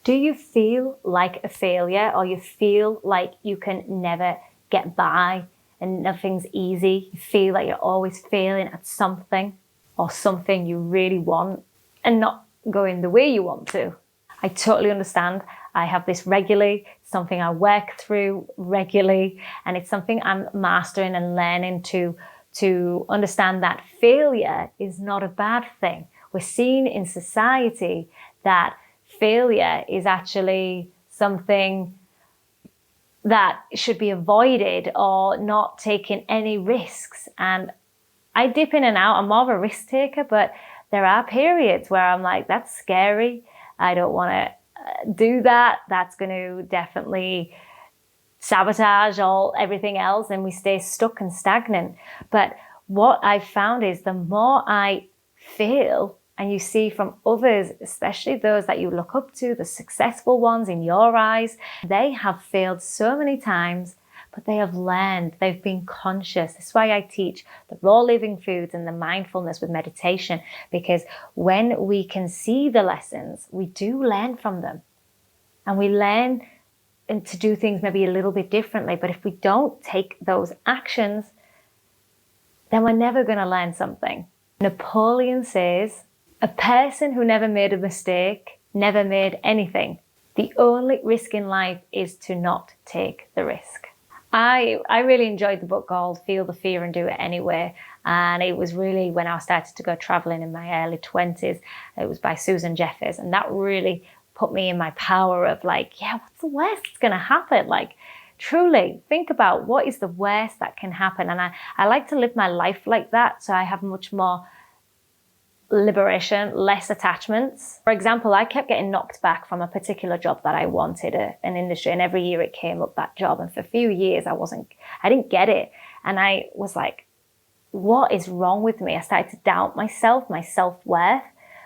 Do you feel like a failure, or you feel like you can never get by and nothing's easy? You feel like you're always failing at something, or something you really want and not going the way you want to? I totally understand. I have this regularly, something I work through regularly, and it's something I'm mastering and learning to understand that failure is not a bad thing. We're seeing in society that failure is actually something that should be avoided, or not taking any risks. And I dip in and out. I'm more of a risk taker, but there are periods where I'm like, that's scary. I don't want to do that. That's going to definitely sabotage everything else, and we stay stuck and stagnant. But what I've found is the more I fail, and you see from others, especially those that you look up to, the successful ones in your eyes, they have failed so many times, but they have learned, they've been conscious. That's why I teach the raw living foods and the mindfulness with meditation, because when we can see the lessons, we do learn from them. And we learn to do things maybe a little bit differently. But if we don't take those actions, then we're never going to learn something. Napoleon says, a person who never made a mistake never made anything. The only risk in life is to not take the risk. I really enjoyed the book called Feel the Fear and Do It Anyway. And it was really when I started to go traveling in my early 20s. It was by Susan Jeffers. And that really put me in my power of like, yeah, what's the worst that's going to happen? Like, truly think about what is the worst that can happen. And I like to live my life like that. So I have much more liberation, less attachments. For example, I kept getting knocked back from a particular job that I wanted, an industry, and every year it came up, that job. And for a few years, I didn't get it. And I was like, what is wrong with me? I started to doubt myself, my self-worth.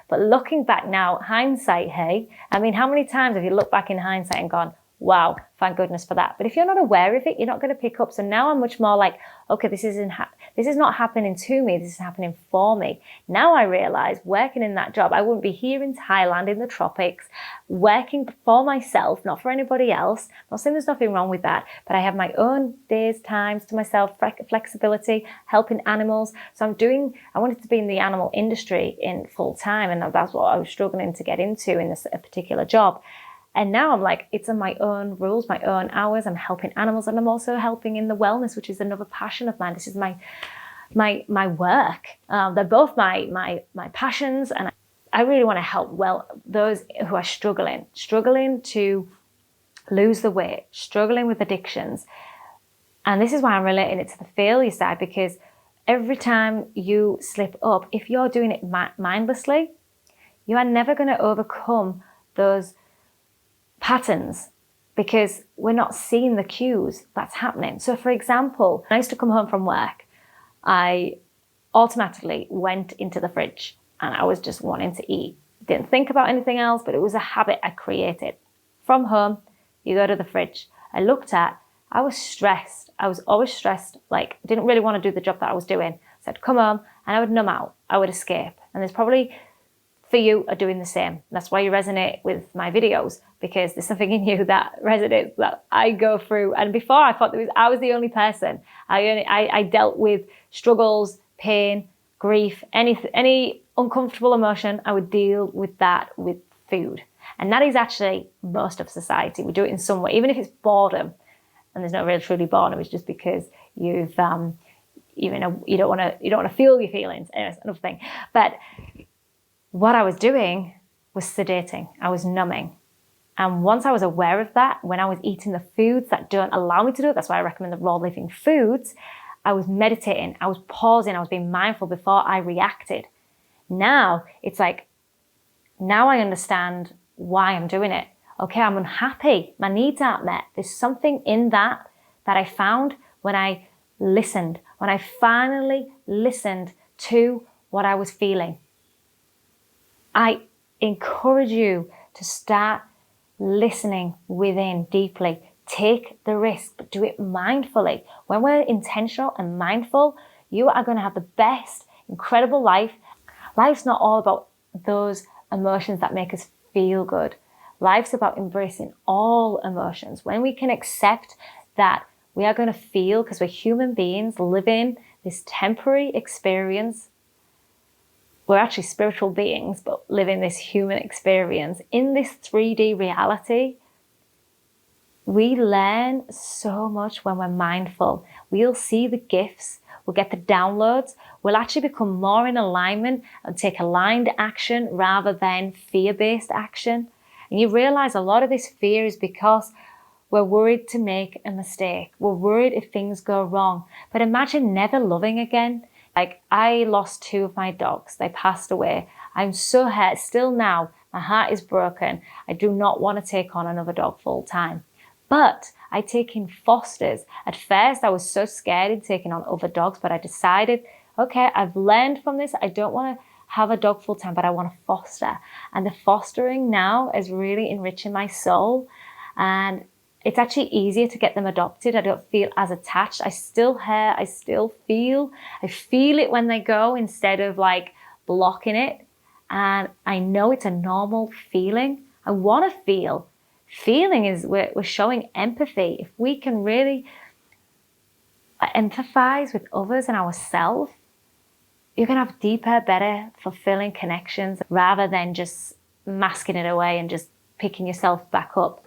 But looking back now, hindsight, hey, I mean, how many times have you looked back in hindsight and gone, wow, thank goodness for that. But if you're not aware of it, you're not going to pick up. So now I'm much more like, okay, this is not happening to me. This is happening for me. Now I realize working in that job, I wouldn't be here in Thailand in the tropics, working for myself, not for anybody else. I'm not saying there's nothing wrong with that, but I have my own days, times to myself, flexibility, helping animals. So I wanted to be in the animal industry in full time. And that's what I was struggling to get into in a particular job. And now I'm like, it's on my own rules, my own hours. I'm helping animals, and I'm also helping in the wellness, which is another passion of mine. This is my work. They're both my passions, and I really want to help those who are struggling to lose the weight, struggling with addictions. And this is why I'm relating it to the failure side, because every time you slip up, if you're doing it mindlessly, you are never going to overcome those patterns, because we're not seeing the cues that's happening. So for example, I used to come home from work, I automatically went into the fridge and I was just wanting to eat. Didn't think about anything else, but it was a habit I created. From home, you go to the fridge. I was stressed. I was always stressed, like didn't really want to do the job that I was doing. So I'd come home and I would numb out, I would escape. And there's probably for you are doing the same. That's why you resonate with my videos, because there's something in you that resonates, that I go through. And before I thought I was the only person. I dealt with struggles, pain, grief, any uncomfortable emotion. I would deal with that with food. And that is actually most of society. We do it in some way, even if it's boredom. And there's not really truly boredom. It's just because you don't want to feel your feelings. Anyway, it's another thing. But what I was doing was sedating. I was numbing. And once I was aware of that, when I was eating the foods that don't allow me to do it, that's why I recommend the raw living foods, I was meditating, I was pausing, I was being mindful before I reacted. Now, it's like, now I understand why I'm doing it. Okay, I'm unhappy. My needs aren't met. There's something in that I found when I listened, when I finally listened to what I was feeling. I encourage you to start listening within deeply. Take the risk, but do it mindfully. When we're intentional and mindful, you are going to have the best, incredible life. Life's not all about those emotions that make us feel good. Life's about embracing all emotions. When we can accept that we are going to feel, because we're human beings living this temporary experience. We're actually spiritual beings, but living this human experience in this 3D reality. We learn so much when we're mindful. We'll see the gifts, we'll get the downloads, we'll actually become more in alignment and take aligned action rather than fear-based action. And you realize a lot of this fear is because we're worried to make a mistake. We're worried if things go wrong. But imagine never loving again. Like, I lost 2 of my dogs. They passed away. I'm so hurt still now. My heart is broken. I do not want to take on another dog full time. But I take in fosters. At first, I was so scared in taking on other dogs, but I decided, okay, I've learned from this. I don't want to have a dog full time, but I want to foster. And the fostering now is really enriching my soul. And it's actually easier to get them adopted. I don't feel as attached. I still hurt. I still feel. I feel it when they go instead of like blocking it. And I know it's a normal feeling. I want to feel. Feeling is we're showing empathy. If we can really empathize with others and ourselves, you can have deeper, better, fulfilling connections rather than just masking it away and just picking yourself back up.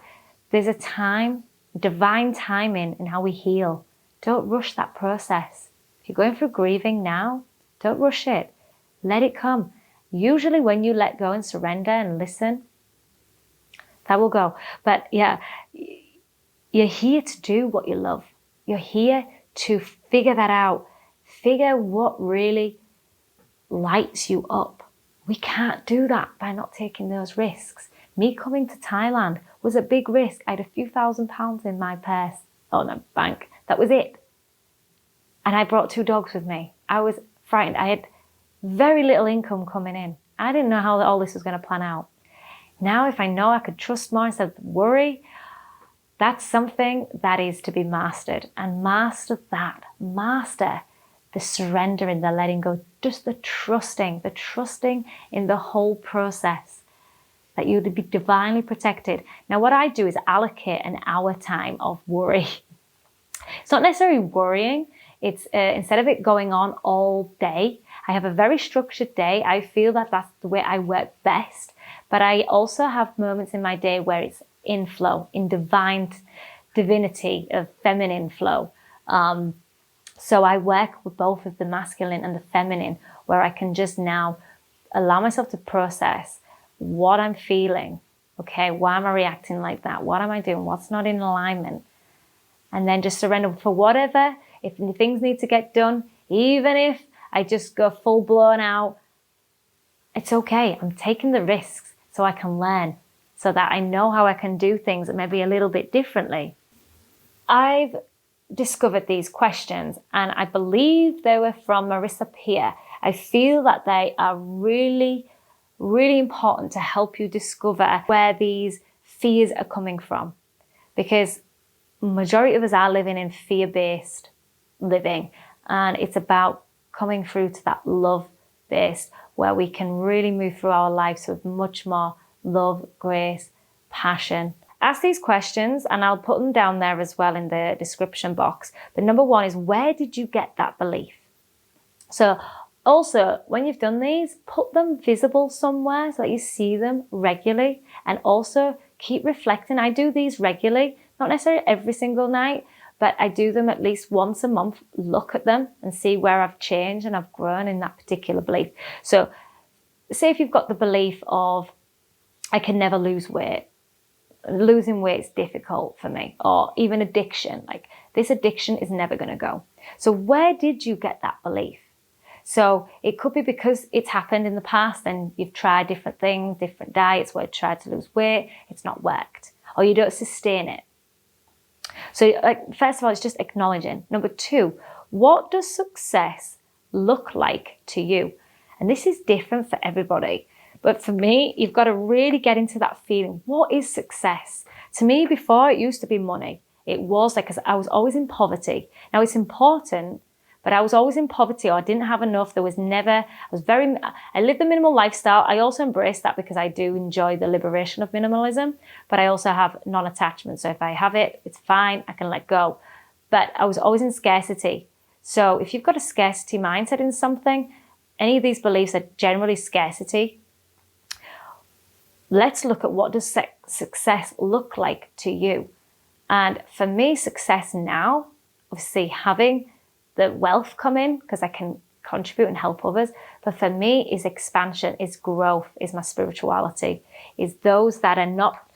There's a time, divine timing in how we heal. Don't rush that process. If you're going through grieving now, don't rush it. Let it come. Usually when you let go and surrender and listen, that will go. But yeah, you're here to do what you love. You're here to figure that out. Figure what really lights you up. We can't do that by not taking those risks. Me coming to Thailand was a big risk. I had a few £1,000s in my purse, bank. That was it. And I brought 2 dogs with me. I was frightened. I had very little income coming in. I didn't know how all this was going to plan out. Now, if I know I could trust more instead of worry, that's something that is to be mastered. And master that. Master the surrendering, the letting go, just the trusting in the whole process. That you'd be divinely protected. Now, what I do is allocate an hour time of worry. It's not necessarily worrying. It's instead of it going on all day, I have a very structured day. I feel that that's the way I work best. But I also have moments in my day where it's in flow, in divinity of feminine flow. So I work with both of the masculine and the feminine, where I can just now allow myself to process what I'm feeling. Okay, why am I reacting like that? What am I doing? What's not in alignment? And then just surrender for whatever. If things need to get done, even if I just go full blown out, it's okay. I'm taking the risks so I can learn, so that I know how I can do things maybe a little bit differently. I've discovered these questions, and I believe they were from Marissa Peer. I feel that they are really important to help you discover where these fears are coming from, because majority of us are living in fear-based living, and it's about coming through to that love-based, where we can really move through our lives with much more love, grace, passion. Ask these questions, and I'll put them down there as well in the description box. But number 1 is, where did you get that belief? So also, when you've done these, put them visible somewhere so that you see them regularly, and also keep reflecting. I do these regularly, not necessarily every single night, but I do them at least once a month. Look at them and see where I've changed and I've grown in that particular belief. So say if you've got the belief of, I can never lose weight. Losing weight is difficult for me, or even addiction, like this addiction is never going to go. So where did you get that belief? So it could be because it's happened in the past and you've tried different things, different diets where you tried to lose weight, it's not worked, or you don't sustain it. So first of all, it's just acknowledging. Number 2, what does success look like to you? And this is different for everybody. But for me, you've got to really get into that feeling. What is success? To me, before, it used to be money. It was like, because I was always in poverty. Now, it's important, but I was always in poverty, or I didn't have enough. There was never, I lived the minimal lifestyle. I also embrace that because I do enjoy the liberation of minimalism, but I also have non-attachment. So if I have it, it's fine. I can let go. But I was always in scarcity. So if you've got a scarcity mindset in something, any of these beliefs are generally scarcity. Let's look at what does success look like to you. And for me, success now, obviously having the wealth come in because I can contribute and help others. But for me is expansion, is growth, is my spirituality, is those that are not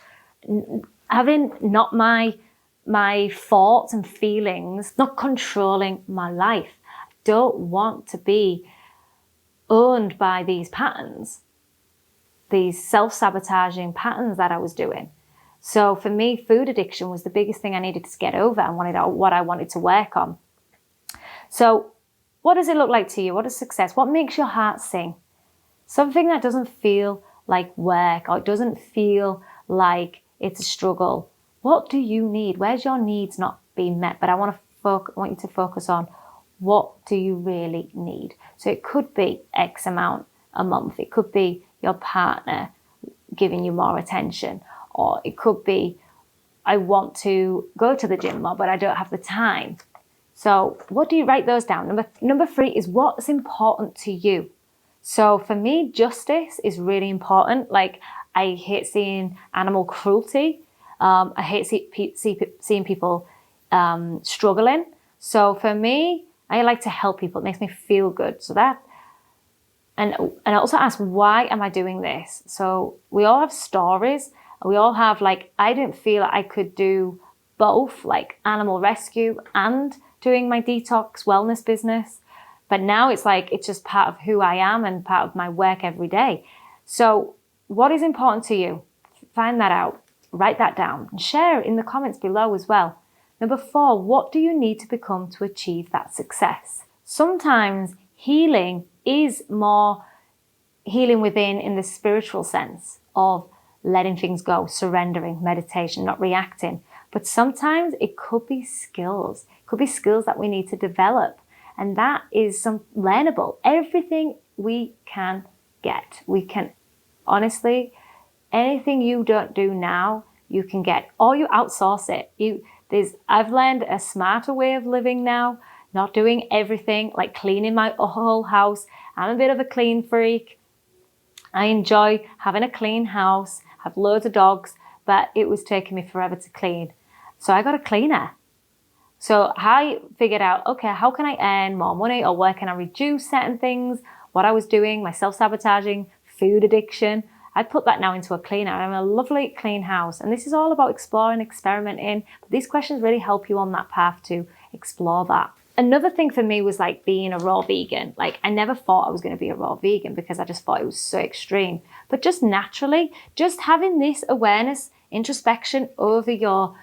having not my thoughts and feelings, not controlling my life. I don't want to be owned by these patterns, these self-sabotaging patterns that I was doing. So for me, food addiction was the biggest thing I needed to get over and what I wanted to work on. So what does it look like to you? What is success? What makes your heart sing? Something that doesn't feel like work, or it doesn't feel like it's a struggle. What do you need? Where's your needs not being met? But I want you to focus on what do you really need. So it could be X amount a month. It could be your partner giving you more attention. Or it could be, I want to go to the gym more, but I don't have the time. So what do you write those down? Number 3 is what's important to you. So for me, justice is really important. Like, I hate seeing animal cruelty. I hate seeing people struggling. So for me, I like to help people. It makes me feel good. So that, and I also ask, why am I doing this? So we all have stories. We all have, like, I didn't feel I could do both, like animal rescue and doing my detox wellness business. But now it's like, it's just part of who I am and part of my work every day. So what is important to you? Find that out. Write that down and share it in the comments below as well. Number 4, what do you need to become to achieve that success? Sometimes healing is more healing within in the spiritual sense of letting things go, surrendering, meditation, not reacting. But sometimes it could be skills. It could be skills that we need to develop. And that is some learnable. Everything we can get. We can, honestly, anything you don't do now, you can get, or you outsource it. I've learned a smarter way of living now, not doing everything, like cleaning my whole house. I'm a bit of a clean freak. I enjoy having a clean house, have loads of dogs, but it was taking me forever to clean. So I got a cleaner. So I figured out, okay, how can I earn more money, or where can I reduce certain things? What I was doing, my self-sabotaging, food addiction, I put that now into a cleaner. I'm a lovely clean house. And this is all about exploring, experimenting. But these questions really help you on that path to explore that. Another thing for me was like being a raw vegan. Like, I never thought I was going to be a raw vegan because I just thought it was so extreme. But just naturally, just having this awareness, introspection over your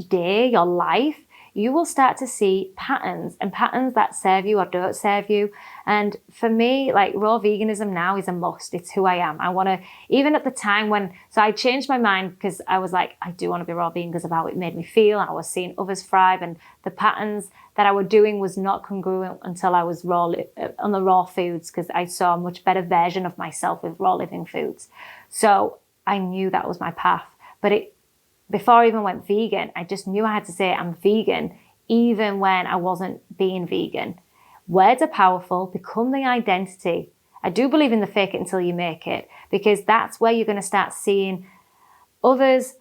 day, your life, you will start to see patterns, and patterns that serve you or don't serve you. And for me, like, raw veganism now is a must. It's who I am. I want to, even at the time so I changed my mind because I was like, I do want to be raw vegan because of how it made me feel. I was seeing others thrive, and the patterns that I was doing was not congruent until I was on the raw foods, because I saw a much better version of myself with raw living foods. So I knew that was my path. But before I even went vegan, I just knew I had to say I'm vegan, even when I wasn't being vegan. Words are powerful. Become the identity. I do believe in the fake it until you make it, because that's where you're going to start seeing others.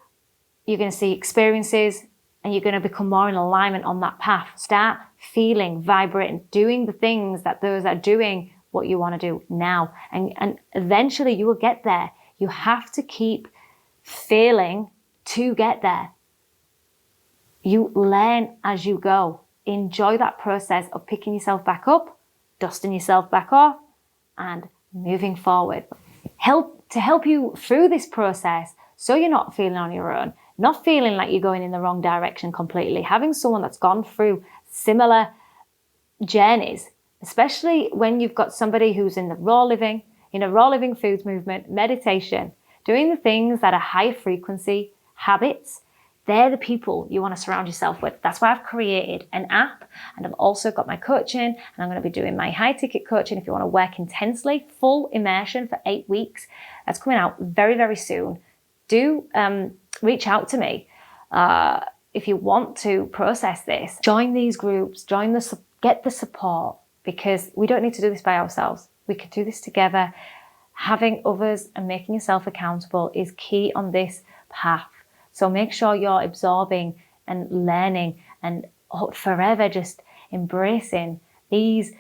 You're going to see experiences, and you're going to become more in alignment on that path. Start feeling, vibrating, doing the things that those are doing what you want to do now. And eventually you will get there. You have to keep failing to get there. You learn as you go. Enjoy that process of picking yourself back up, dusting yourself back off, and moving forward. To help you through this process, so you're not feeling on your own, not feeling like you're going in the wrong direction completely, having someone that's gone through similar journeys, especially when you've got somebody who's in a raw living foods movement, meditation, doing the things that are high frequency habits They're the people you want to surround yourself with. That's why I've created an app, and I've also got my coaching, and I'm going to be doing my high ticket coaching if you want to work intensely, full immersion for 8 weeks. That's coming out very, very soon. Do reach out to me if you want to process this. Join these groups, get the support, because we don't need to do this by ourselves. We can do this together. Having others and making yourself accountable is key on this path. So make sure you're absorbing and learning and forever just embracing these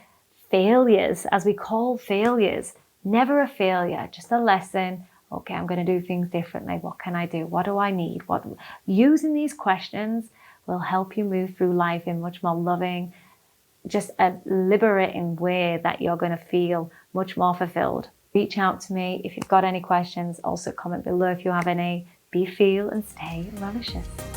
failures, as we call failures. Never a failure, just a lesson. Okay, I'm going to do things differently. What can I do? What do I need? Using these questions will help you move through life in much more loving, just a liberating way that you're going to feel much more fulfilled. Reach out to me if you've got any questions. Also comment below if you have any. Be, feel, and stay Rawlicious.